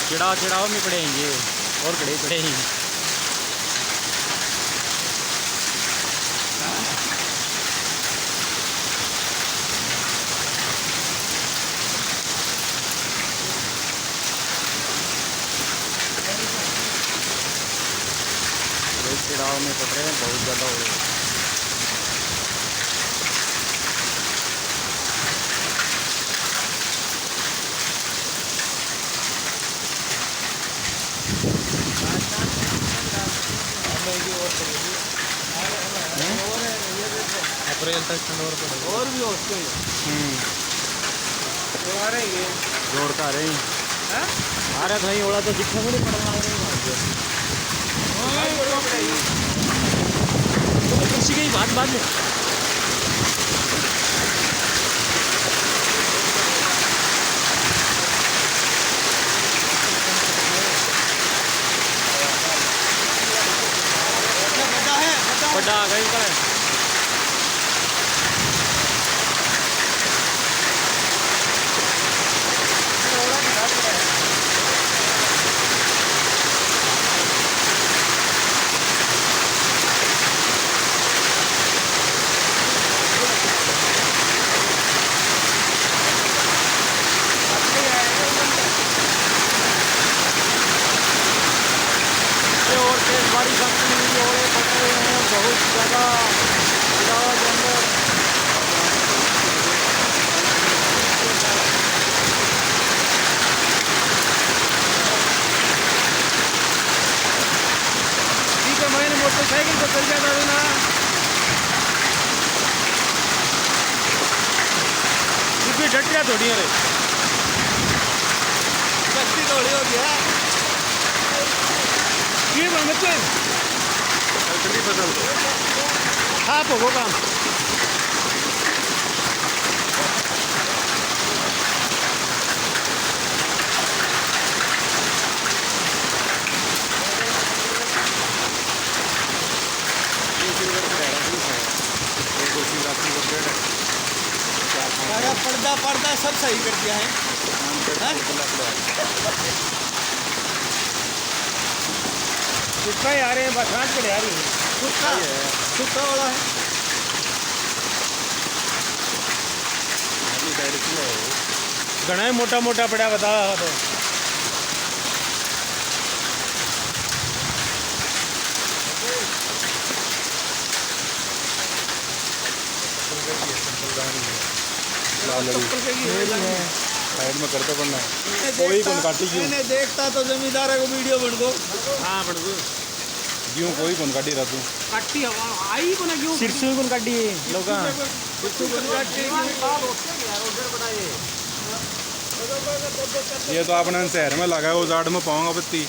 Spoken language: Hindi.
चिड़ाव में पड़ेंगे और खड़े पड़ेंगे। चिड़ाव में पड़ रहे हैं बहुत ज़्यादा हो रहे हैं। अप्रैल तक ठंड और पड़ेगी और भी होते आ रहे हैं जोड़ का आ रहे हैं आ रहे भाई ओला तो दिखा नहीं पड़ना कुर्सी की बात में बड़ा आ गई का और तेज बारिश ओले पड़ रहे हैं बहुत ज़्यादा ठीक है। मैंने मोटरसाइकिल को चल जाता ना इसमें डटिया थोड़ी है कस्ती थोड़ी हो गया ये मतलब हाँ भोगो काम पर्दा सब सही कर दिया है सुखा ही आ रहे हैं बरसात के आ रही है सुखा वाला है घना मोटा मोटा पड़ा बता तो साइड में करते पड़ना कोई कौन काटी क्यों मैंने देखता तो जमींदार को वीडियो बन दो हाँ बन दो क्यों कोई कौन काटी रहा तू काटी आई को ना क्यों सिरसू कौन काटी लोग ये तो आपने शहर में लगा है वो झाड़ में पाऊंगा बत्ती